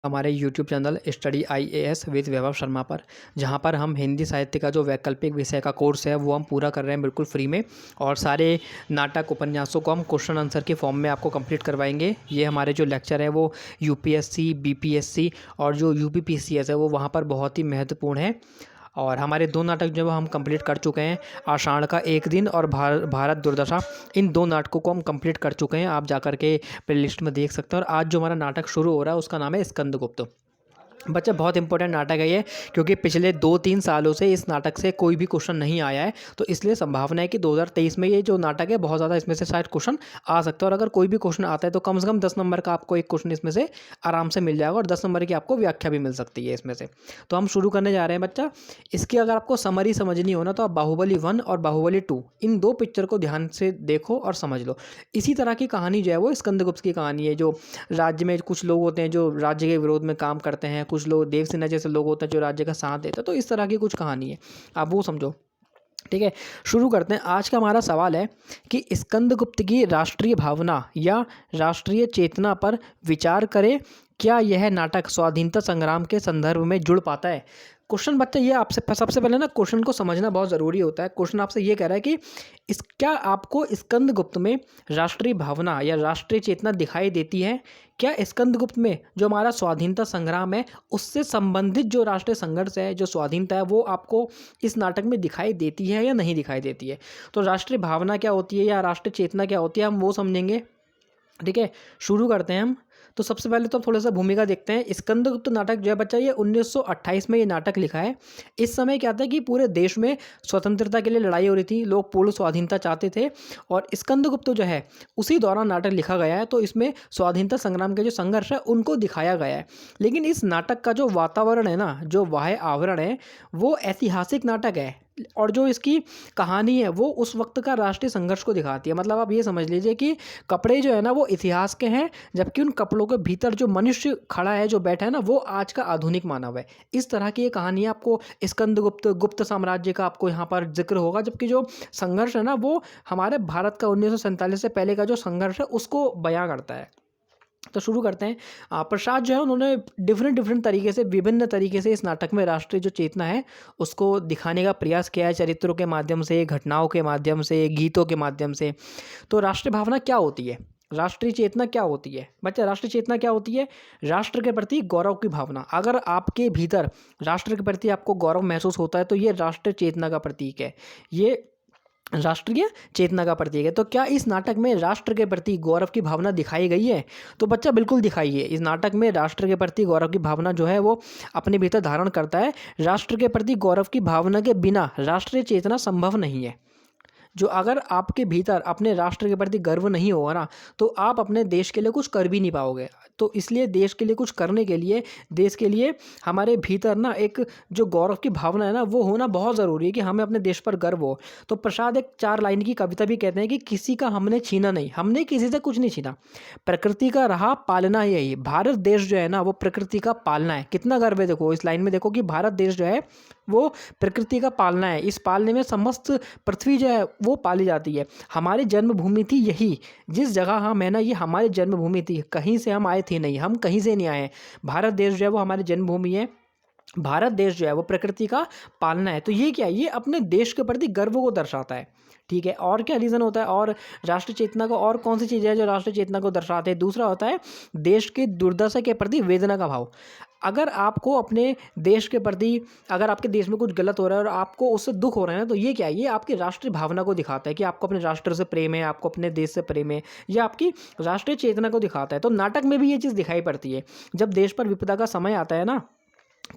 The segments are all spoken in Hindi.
हमारे YouTube channel study IAS with Vaibhav Sharma पर, जहां पर हम हिंदी साहित्य का जो वैकल्पिक विषय का कोर्स है वो हम पूरा कर रहे हैं बिल्कुल फ्री में। और सारे नाटक उपन्यासों को हम क्वेश्चन आंसर के फॉर्म में आपको कंप्लीट करवाएंगे। ये हमारे जो लेक्चर है वो यूपीएससी, बीपीएससी और जो यूपीपीसीएस है वो वहाँ पर बहुत ही महत्वपूर्ण है। और हमारे 2 नाटक जो हम कंप्लीट कर चुके हैं, आषाढ़ का एक दिन और भारत दुर्दशा, इन 2 नाटकों को हम कंप्लीट कर चुके हैं। आप जाकर के प्लेलिस्ट में देख सकते हैं। और आज जो हमारा नाटक शुरू हो रहा है उसका नाम है स्कंदगुप्त। बच्चा बहुत इंपॉर्टेंट नाटक है ये, क्योंकि पिछले 2-3 सालों से इस नाटक से कोई भी क्वेश्चन नहीं आया है। तो इसलिए संभावना है कि 2023 में ये जो नाटक है बहुत ज़्यादा इसमें से शायद क्वेश्चन आ सकता है। और अगर कोई भी क्वेश्चन आता है तो कम से कम 10 नंबर का आपको एक क्वेश्चन इसमें से आराम से मिल जाएगा और 10 नंबर की आपको व्याख्या भी मिल सकती है इसमें से। तो हम शुरू करने जा रहे हैं बच्चा। इसकी अगर आपको समरी समझनी हो ना तो आप बाहुबली 1 और बाहुबली 2 इन 2 पिक्चर को ध्यान से देखो और समझ लो। इसी तरह की कहानी जो है वो स्कंदगुप्त की कहानी है। जो राज्य में कुछ लोग होते हैं जो राज्य के विरोध में काम करते हैं, कुछ लोग देवसेना जैसे लोग होते हैं जो राज्य का साथ देते हैं। तो इस तरह की कुछ कहानी है, आप वो समझो। ठीक है, शुरू करते हैं। आज का हमारा सवाल है कि स्कंदगुप्त की राष्ट्रीय भावना या राष्ट्रीय चेतना पर विचार करें। क्या यह नाटक स्वाधीनता संग्राम के संदर्भ में जुड़ पाता है? क्वेश्चन बच्चा ये आपसे सबसे पहले ना क्वेश्चन को समझना बहुत ज़रूरी होता है। क्वेश्चन आपसे ये कह रहा है कि क्या आपको स्कंदगुप्त में राष्ट्रीय भावना या राष्ट्रीय चेतना दिखाई देती है? क्या स्कंदगुप्त में जो हमारा स्वाधीनता संग्राम है उससे संबंधित जो राष्ट्रीय संघर्ष है, जो स्वाधीनता है, वो आपको इस नाटक में दिखाई देती है या नहीं दिखाई देती है? तो राष्ट्रीय भावना क्या होती है या राष्ट्रीय चेतना क्या होती है, हम वो समझेंगे। ठीक है, शुरू करते हैं हम। तो सबसे पहले तो थोड़ा सा भूमिका देखते हैं। स्कंदगुप्त नाटक जो है बच्चा ये 1928 में ये नाटक लिखा है। इस समय क्या था कि पूरे देश में स्वतंत्रता के लिए लड़ाई हो रही थी, लोग पूर्ण स्वाधीनता चाहते थे। और स्कंदगुप्त जो है उसी दौरान नाटक लिखा गया है। तो इसमें स्वाधीनता संग्राम के जो संघर्ष है उनको दिखाया गया है। लेकिन इस नाटक का जो वातावरण है ना, जो बाह्य आवरण है, वो ऐतिहासिक नाटक है। और जो इसकी कहानी है वो उस वक्त का राष्ट्रीय संघर्ष को दिखाती है। मतलब आप ये समझ लीजिए कि कपड़े जो है ना वो इतिहास के हैं, जबकि उन कपड़ों के भीतर जो मनुष्य खड़ा है, जो बैठा है ना, वो आज का आधुनिक मानव है। इस तरह की ये कहानी है। आपको स्कंदगुप्त, गुप्त साम्राज्य का आपको यहाँ पर जिक्र होगा, जबकि जो संघर्ष है ना वो हमारे भारत का 1947 से पहले का जो संघर्ष है उसको बयां करता है। तो शुरू करते हैं। प्रसाद जो है उन्होंने डिफरेंट तरीके से, विभिन्न तरीके से इस नाटक में राष्ट्रीय जो चेतना है उसको दिखाने का प्रयास किया है, चरित्रों के माध्यम से, घटनाओं के माध्यम से, गीतों के माध्यम से। तो राष्ट्रीय भावना क्या होती है, राष्ट्रीय चेतना क्या होती है बच्चा? राष्ट्रीय चेतना क्या होती है? राष्ट्र के प्रति गौरव की भावना। अगर आपके भीतर राष्ट्र के प्रति आपको गौरव महसूस होता है तो ये राष्ट्रीय चेतना का प्रतीक है, ये राष्ट्रीय चेतना का प्रतीक है। तो क्या इस नाटक में राष्ट्र के प्रति गौरव की भावना दिखाई गई है? तो बच्चा बिल्कुल दिखाई है। इस नाटक में राष्ट्र के प्रति गौरव की भावना जो है वो अपने भीतर धारण करता है। राष्ट्र के प्रति गौरव की भावना के बिना राष्ट्रीय चेतना संभव नहीं है। जो अगर आपके भीतर अपने राष्ट्र के प्रति गर्व नहीं होगा ना तो आप अपने देश के लिए कुछ कर भी नहीं पाओगे। तो इसलिए देश के लिए कुछ करने के लिए, देश के लिए हमारे भीतर ना एक जो गौरव की भावना है ना वो होना बहुत ज़रूरी है कि हमें अपने देश पर गर्व हो। तो प्रसाद एक 4 लाइन की कविता भी कहते हैं कि किसी का हमने छीना नहीं, हमने किसी से कुछ नहीं छीना, प्रकृति का रहा पालना यही। भारत देश जो है ना वो प्रकृति का पालना है। कितना गर्व है, देखो इस लाइन में, देखो कि भारत देश जो है वो प्रकृति का पालना है। इस पालने में समस्त पृथ्वी जो है वो पाली जाती है। हमारी जन्मभूमि थी यही, जिस जगह हम है ना ये हमारी जन्मभूमि थी, कहीं से हम आए थे नहीं, हम कहीं से नहीं आए हैं। भारत देश जो है वो हमारी जन्मभूमि है। भारत देश जो है वो प्रकृति का पालना है। तो ये क्या है, ये अपने देश के प्रति गर्व को दर्शाता है। ठीक है, और क्या रीज़न होता है? और राष्ट्रीय चेतना को और कौन सी चीज़ है जो राष्ट्रीय चेतना को दर्शाते हैं? दूसरा होता है देश की दुर्दशा के प्रति वेदना का भाव। अगर आपको अपने देश के प्रति, अगर आपके देश में कुछ गलत हो रहा है और आपको उससे दुख हो रहा है ना, तो ये क्या है, ये आपकी राष्ट्रीय भावना को दिखाता है कि आपको अपने राष्ट्र से प्रेम है, आपको अपने देश से प्रेम है, या आपकी राष्ट्रीय चेतना को दिखाता है। तो नाटक में भी ये चीज़ दिखाई पड़ती है। जब देश पर विपदा का समय आता है ना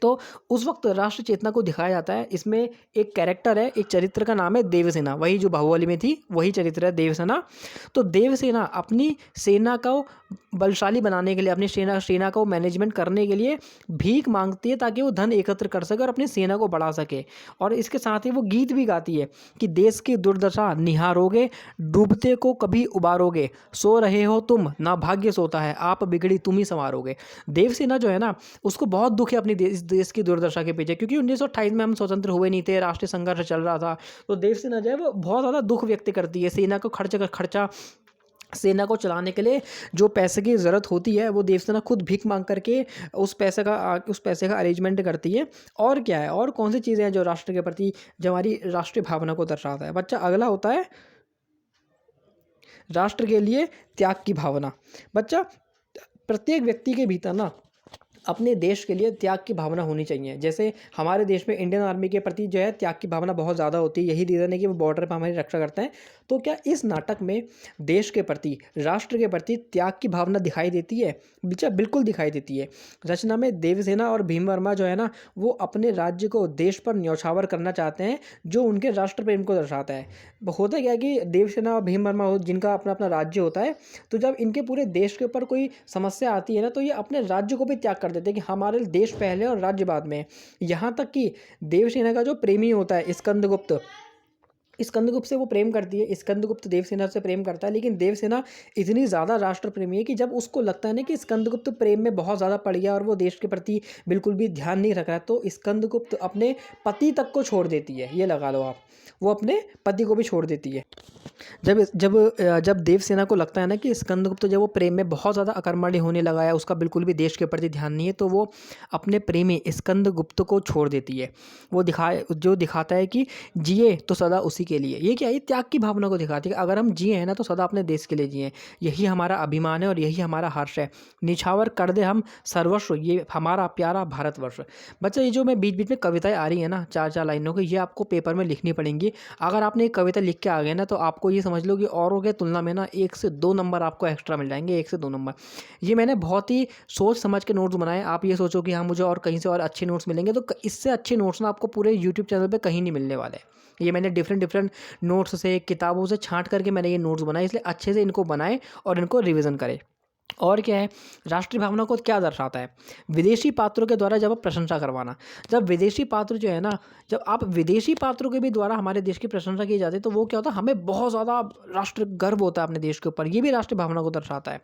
तो उस वक्त राष्ट्र चेतना को दिखाया जाता है। इसमें एक कैरेक्टर है, एक चरित्र का नाम है देवसेना, वही जो बाहुबली में थी वही चरित्र है देवसेना। तो देवसेना अपनी सेना को बलशाली बनाने के लिए, अपनी सेना को मैनेजमेंट करने के लिए भीख मांगती है ताकि वो धन एकत्र कर सके और अपनी सेना को बढ़ा सके। और इसके साथ ही वो गीत भी गाती है कि देश की दुर्दशा निहारोगे, डूबते को कभी उबारोगे, सो रहे हो तुम ना भाग्य सोता है, आप बिगड़ी तुम ही संवारोगे। देवसेना जो है ना उसको बहुत दुख है अपनी देश की दुर्दशा के पीछे, क्योंकि 1928 में हम स्वतंत्र हुए नहीं थे, राष्ट्रीय संघर्ष चल रहा था। तो देवसेना जो है वो बहुत ज़्यादा दुख व्यक्त करती है। सेना को खर्चा सेना को चलाने के लिए जो पैसे की ज़रूरत होती है वो देवसेना खुद भीख मांग करके उस पैसे का अरेंजमेंट करती है। और क्या है, और कौन सी चीज़ें हैं जो राष्ट्र के प्रति, जो हमारी राष्ट्रीय भावना को दर्शाता है। बच्चा अगला होता है राष्ट्र के लिए त्याग की भावना। बच्चा प्रत्येक व्यक्ति के भीतर ना अपने देश के लिए त्याग की भावना होनी चाहिए। जैसे हमारे देश में इंडियन आर्मी के प्रति जो है त्याग की भावना बहुत ज़्यादा होती है, यही रीज़न है कि वो बॉर्डर पर हमारी रक्षा करते हैं। तो क्या इस नाटक में देश के प्रति, राष्ट्र के प्रति त्याग की भावना दिखाई देती है? बेटा बिल्कुल दिखाई देती है। रचना में देवसेना और भीम वर्मा जो है ना, वो अपने राज्य को देश पर न्यौछावर करना चाहते हैं, जो उनके राष्ट्र प्रेम को दर्शाता है। होता क्या है कि देवसेना और भीम वर्मा जिनका अपना अपना राज्य होता है, तो जब इनके पूरे देश के ऊपर कोई समस्या आती है ना, तो ये अपने राज्य को भी त्याग कर देते हैं कि हमारे देश पहले और राज्य बाद में। यहाँ तक कि देवसेना का जो प्रेमी होता है स्कंदगुप्त से वो प्रेम करती है, स्कंदगुप्त देवसेना से प्रेम करता है, लेकिन देवसेना इतनी ज़्यादा राष्ट्र प्रेमी है कि जब उसको लगता है ना कि स्कंदगुप्त प्रेम में बहुत ज़्यादा पड़ गया और वो देश के प्रति बिल्कुल भी ध्यान नहीं रख रहा है, तो स्कंदगुप्त अपने पति तक को छोड़ देती है। ये लगा लो आप, वो अपने पति को भी छोड़ देती है। जब देवसेना को लगता है ना कि स्कंदगुप्त जब वो प्रेम में बहुत ज़्यादा अकर्मण्य होने लगा है, उसका बिल्कुल भी देश के प्रति ध्यान नहीं है, तो वो अपने प्रेमी स्कंदगुप्त को छोड़ देती है। वो दिखाता है कि जिए तो सदा उसी के लिए। ये क्या है, ये त्याग की भावना को दिखाती है। अगर हम जिए हैं ना तो सदा अपने देश के लिए जिए, यही हमारा अभिमान है और यही हमारा हर्ष है। निछावर कर दे हम सर्वस्व, ये हमारा प्यारा भारतवर्ष। बच्चा ये जो मैं बीच बीच में कविताएं आ रही है ना, 4-4 लाइनों की, ये आपको पेपर में लिखनी पड़ेंगी। अगर आपने एक कविता लिख के आ गए ना, तो आपको ये समझ लो कि औरों के तुलना में ना 1 से 2 नंबर आपको एक्स्ट्रा मिल जाएंगे, 1 से 2 नंबर। ये मैंने बहुत ही सोच समझ के नोट्स बनाए। आप ये सोचो कि हाँ मुझे और कहीं से और अच्छे नोट्स मिलेंगे, तो इससे अच्छे नोट्स ना आपको पूरे यूट्यूब चैनल पे कहीं नहीं मिलने वाले। ये मैंने डिफरेंट नोट्स से, किताबों से छांट करके मैंने ये नोट्स बनाए, इसलिए अच्छे से इनको बनाए और इनको रिविज़न करें। और क्या है, राष्ट्रीय भावना को क्या दर्शाता है? विदेशी पात्रों के द्वारा जब आप प्रशंसा करवाना, जब विदेशी पात्र जो है ना, जब आप विदेशी पात्रों के भी द्वारा हमारे देश की प्रशंसा की जाती है, तो वो क्या होता है, हमें बहुत ज़्यादा राष्ट्र गर्व होता है अपने देश के ऊपर। ये भी राष्ट्रीय भावना को दर्शाता है।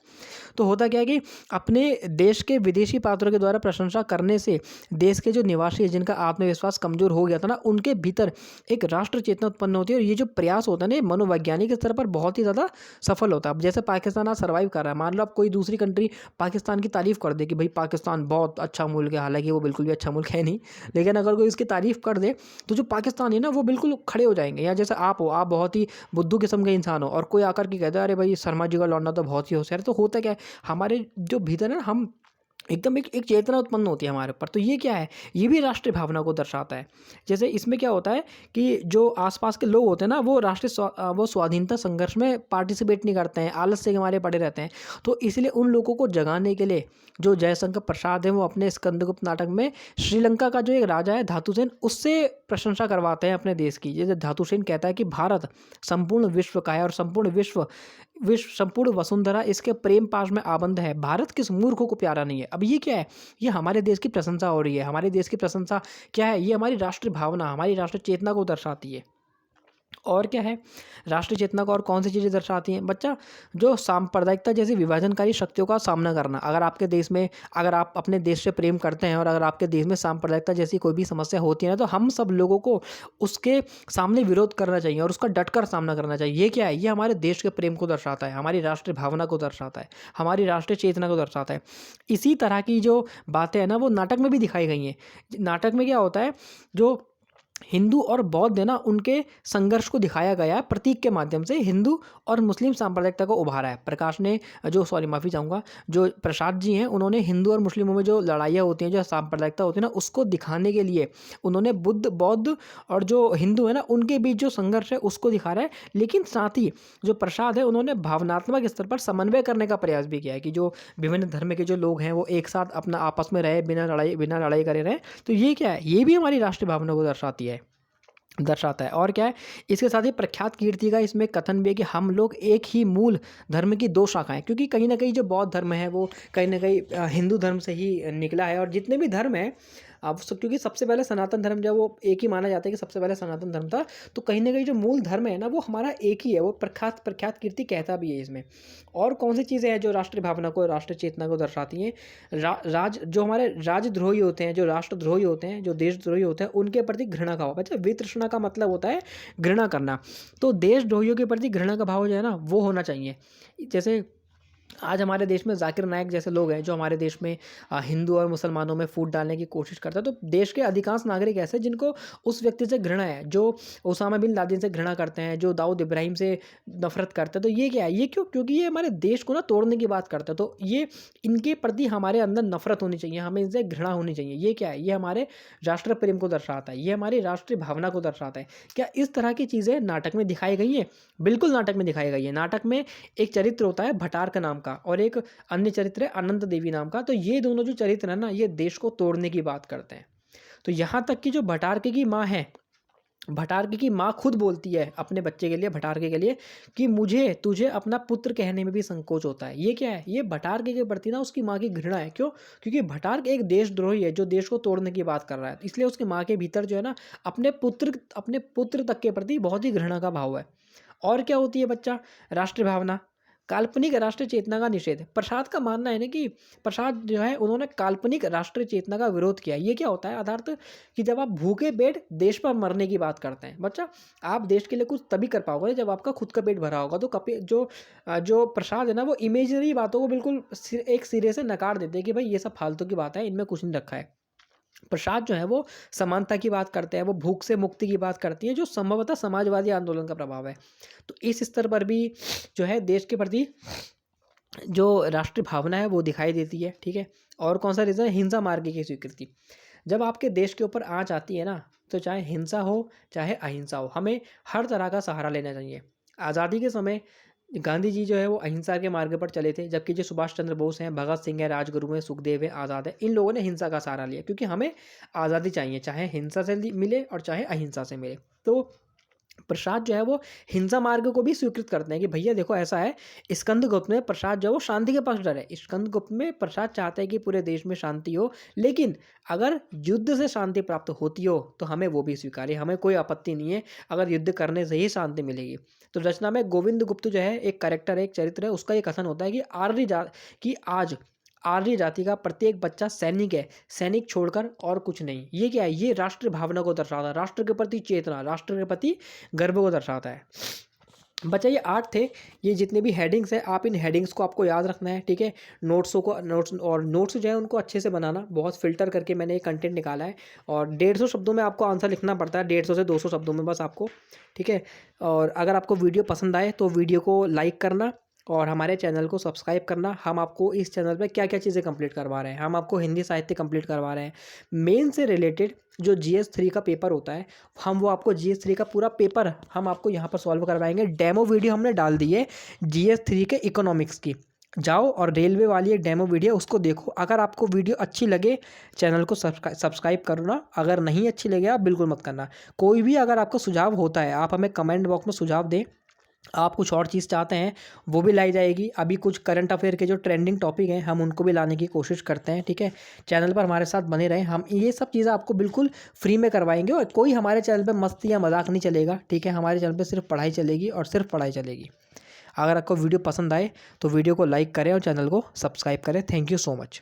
तो होता क्या है कि अपने देश के विदेशी पात्रों के द्वारा प्रशंसा करने से देश के जो निवासी हैं, जिनका आत्मविश्वास कमज़ोर हो गया था ना, उनके भीतर एक राष्ट्र चेतना उत्पन्न होती है। और ये जो प्रयास होता है ना, मनोवैज्ञानिक स्तर पर बहुत ही ज़्यादा सफल होता है। अब जैसे पाकिस्तान आज सर्वाइव कर रहा है, मान लो आप कोई दूसरी कंट्री पाकिस्तान की तारीफ़ कर दे कि भाई पाकिस्तान बहुत अच्छा मुल्क है, हालांकि वो बिल्कुल भी अच्छा मुल्क है नहीं, लेकिन अगर कोई इसकी तारीफ़ कर दे तो जो पाकिस्तानी है ना, वो बिल्कुल खड़े हो जाएंगे। या जैसे आप हो, आप बहुत ही बुद्धू किस्म के इंसान हो और कोई आकर के कहता है अरे भाई शर्मा जी का लौंडा तो बहुत ही होशियार है, तो होता क्या है, हमारे जो भीतर है ना, हम एकदम एक चेतना उत्पन्न होती है हमारे ऊपर। तो ये क्या है, ये भी राष्ट्रीय भावना को दर्शाता है। जैसे इसमें क्या होता है कि जो आसपास के लोग होते हैं ना, वो वो स्वाधीनता संघर्ष में पार्टिसिपेट नहीं करते हैं, आलस से हमारे पड़े रहते हैं। तो इसलिए उन लोगों को जगाने के लिए जो जयशंकर प्रसाद है, वो अपने स्कंदगुप्त नाटक में श्रीलंका का जो एक राजा है धातुसेन, उससे प्रशंसा करवाते हैं अपने देश की। जैसे धातुसेन कहता है कि भारत संपूर्ण विश्व का है और संपूर्ण वसुंधरा इसके प्रेम पाश में आबंद है, भारत किस मूर्ख को प्यारा नहीं है। अब ये क्या है, ये हमारे देश की प्रशंसा हो रही है। हमारे देश की प्रशंसा क्या है, ये हमारी राष्ट्रीय भावना, हमारी राष्ट्रीय चेतना को दर्शाती है। और क्या है, राष्ट्रीय चेतना को और कौन सी चीज़ें दर्शाती हैं बच्चा, जो सांप्रदायिकता जैसी विभाजनकारी शक्तियों का सामना करना। अगर आपके देश में, अगर आप अपने देश से प्रेम करते हैं और अगर आपके देश में सांप्रदायिकता जैसी कोई भी समस्या होती है ना, तो हम सब लोगों को उसके सामने विरोध करना चाहिए और उसका डटकर सामना करना चाहिए। ये क्या है, ये हमारे देश के प्रेम को दर्शाता है, हमारी राष्ट्रीय भावना को दर्शाता है, हमारी राष्ट्रीय चेतना को दर्शाता है। इसी तरह की जो बातें हैं ना, वो नाटक में भी दिखाई गई हैं। नाटक में क्या होता है, जो हिंदू और बौद्ध है ना, उनके संघर्ष को दिखाया गया है प्रतीक के माध्यम से। हिंदू और मुस्लिम सांप्रदायिकता को उभारा है। प्रकाश ने माफ़ी चाहूँगा, जो प्रसाद जी हैं, उन्होंने हिंदू और मुस्लिमों में जो लड़ाइयाँ होती हैं, जो सांप्रदायिकता होती है ना, उसको दिखाने के लिए उन्होंने बौद्ध और जो हिंदू है ना, उनके बीच जो संघर्ष है उसको दिखा रहा है। लेकिन साथ ही जो प्रसाद है, उन्होंने भावनात्मक स्तर पर समन्वय करने का प्रयास भी किया है कि जो विभिन्न धर्म के जो लोग हैं वो एक साथ अपना आपस में रहे, बिना लड़ाई करे रहे। तो ये क्या है, ये भी हमारी राष्ट्रीय भावना को दर्शाता है। और क्या है, इसके साथ ही प्रख्यात कीर्ति का इसमें कथन भी है कि हम लोग एक ही मूल धर्म की 2 शाखाएं, क्योंकि कहीं ना कहीं जो बौद्ध धर्म है वो कहीं ना कहीं हिंदू धर्म से ही निकला है। और जितने भी धर्म हैं, क्योंकि सबसे पहले सनातन धर्म जब वो एक ही माना जाता है कि सबसे पहले सनातन धर्म था, तो कहीं ना कहीं जो मूल धर्म है ना वो हमारा एक ही है, वो प्रख्यात प्रख्यात कीर्ति कहता भी है इसमें। और कौन सी चीज़ें हैं जो राष्ट्रीय भावना को, राष्ट्रीय चेतना को दर्शाती हैं? जो हमारे राजद्रोही होते हैं, जो राष्ट्रद्रोही होते हैं, जो देशद्रोही होते हैं, उनके प्रति घृणा का भाव। अच्छा, वितृष्णा का मतलब होता है घृणा करना, तो देशद्रोहियों के प्रति घृणा का भाव जो है ना वो होना चाहिए। जैसे आज हमारे देश में जाकिर नायक जैसे लोग हैं जो हमारे देश में हिंदू और मुसलमानों में फूट डालने की कोशिश करता है, तो देश के अधिकांश नागरिक ऐसे हैं जिनको उस व्यक्ति से घृणा है, जो उसामा बिन लादेन से घृणा करते हैं, जो दाऊद इब्राहिम से नफरत करते हैं। तो ये क्या है, ये क्यों? क्योंकि ये हमारे देश को ना तोड़ने की बात करता है। तो ये इनके प्रति हमारे अंदर नफरत होनी चाहिए, हमें इनसे घृणा होनी चाहिए। ये क्या है? ये हमारे राष्ट्र प्रेम को दर्शाता है, ये हमारी राष्ट्रीय भावना को दर्शाता है। क्या इस तरह की चीज़ें नाटक में दिखाई गई हैं? बिल्कुल नाटक में दिखाई गई है। नाटक में एक चरित्र होता है भटार का नाम का, और एक अन्य चरित्र है अनंत देवी नाम का। तो ये दोनों जो चरित्र है ना, ये देश को तोड़ने की बात करते हैं। तो यहाँ तक कि जो भटारके की माँ है, भटारके की माँ खुद बोलती है अपने बच्चे के लिए, भटारके के लिए, कि मुझे तुझे अपना पुत्र कहने में भी संकोच होता है। ये क्या है? ये भटारके के प्रति ना उसकी माँ की घृणा है। क्यों? क्योंकि भटारक एक देशद्रोही है जो देश को तोड़ने की बात कर रहा है, इसलिए उसकी माँ के भीतर जो है ना अपने पुत्र तक के प्रति बहुत ही घृणा का भाव है। और क्या होती है बच्चा? राष्ट्रीय भावना, काल्पनिक राष्ट्रीय चेतना का निषेध। प्रसाद का मानना है ना कि प्रसाद जो है उन्होंने काल्पनिक राष्ट्रीय चेतना का विरोध किया। ये क्या होता है अर्थात कि जब आप भूखे पेट देश पर मरने की बात करते हैं। बच्चा, आप देश के लिए कुछ तभी कर पाओगे जब आपका खुद का पेट भरा होगा। तो जो प्रसाद है ना वो इमेजिनरी बातों को बिल्कुल एक सिरे से नकार देते हैं कि भाई ये सब फालतू की बात है, इनमें कुछ नहीं रखा है। प्रसाद जो है वो समानता की बात करते हैं, वो भूख से मुक्ति की बात करती है, जो संभवतः समाजवादी आंदोलन का प्रभाव है। तो इस स्तर पर भी जो है देश के प्रति जो राष्ट्रीय भावना है वो दिखाई देती है। ठीक है। और कौन सा रीज़न है? हिंसा मार्ग की स्वीकृति। जब आपके देश के ऊपर आँच आती है ना, तो चाहे हिंसा हो चाहे अहिंसा हो, हमें हर तरह का सहारा लेना चाहिए। आज़ादी के समय गांधी जी जो है वो अहिंसा के मार्ग पर चले थे, जबकि जो सुभाष चंद्र बोस हैं, भगत सिंह है, राजगुरु हैं, सुखदेव है, आज़ाद है, इन लोगों ने हिंसा का सहारा लिया, क्योंकि हमें आज़ादी चाहिए, चाहे हिंसा से मिले और चाहे अहिंसा से मिले। तो प्रसाद जो है वो हिंसा मार्ग को भी स्वीकृत करते हैं कि भैया देखो ऐसा है, स्कंदगुप्त में प्रसाद जो है वो शांति के पक्षधर है। स्कंदगुप्त में प्रसाद चाहते हैं कि पूरे देश में शांति हो, लेकिन अगर युद्ध से शांति प्राप्त होती हो तो हमें वो भी स्वीकार्य, हमें कोई आपत्ति नहीं है अगर युद्ध करने से ही शांति मिलेगी। तो रचना में गोविंद गुप्त जो है एक कैरेक्टर है, एक चरित्र है, उसका ये कथन होता है कि आज आर्य जाति का प्रत्येक बच्चा सैनिक है, सैनिक छोड़कर और कुछ नहीं। ये क्या है? ये राष्ट्र भावना को दर्शाता है, राष्ट्र के प्रति चेतना, राष्ट्र के प्रति गर्व को दर्शाता है। बच्चा, ये 8 थे, ये जितने भी हेडिंग्स हैं, आप इन हेडिंग्स को आपको याद रखना है। ठीक है। नोट्स जो है उनको अच्छे से बनाना, बहुत फिल्टर करके मैंने ये कंटेंट निकाला है, और 150 शब्दों में आपको आंसर लिखना पड़ता है, 150 से 200 शब्दों में बस आपको। ठीक है। और अगर आपको वीडियो पसंद आए तो वीडियो को लाइक करना और हमारे चैनल को सब्सक्राइब करना। हम आपको इस चैनल पे क्या क्या चीज़ें कंप्लीट करवा रहे हैं, हम आपको हिंदी साहित्य कंप्लीट करवा रहे हैं, मेन से रिलेटेड जो GS3 का पेपर होता है, हम वो आपको GS3 का पूरा पेपर हम आपको यहाँ पर सॉल्व करवाएंगे। डेमो वीडियो हमने डाल दी है GS3 के इकोनॉमिक्स की, जाओ और रेलवे वाली एक डेमो वीडियो उसको देखो। अगर आपको वीडियो अच्छी लगे चैनल को सब्सक्राइब करना, अगर नहीं अच्छी लगे आप बिल्कुल मत करना। कोई भी अगर आपको सुझाव होता है आप हमें कमेंट बॉक्स में सुझाव दें। आप कुछ और चीज़ चाहते हैं वो भी लाई जाएगी। अभी कुछ करंट अफेयर के जो ट्रेंडिंग टॉपिक हैं हम उनको भी लाने की कोशिश करते हैं। ठीक है। चैनल पर हमारे साथ बने रहें, हम ये सब चीज़ें आपको बिल्कुल फ्री में करवाएंगे, और कोई हमारे चैनल पे मस्ती या मजाक नहीं चलेगा। ठीक है। हमारे चैनल पे सिर्फ पढ़ाई चलेगी और सिर्फ पढ़ाई चलेगी। अगर आपको वीडियो पसंद आए तो वीडियो को लाइक करें और चैनल को सब्सक्राइब करें। Thank you so much.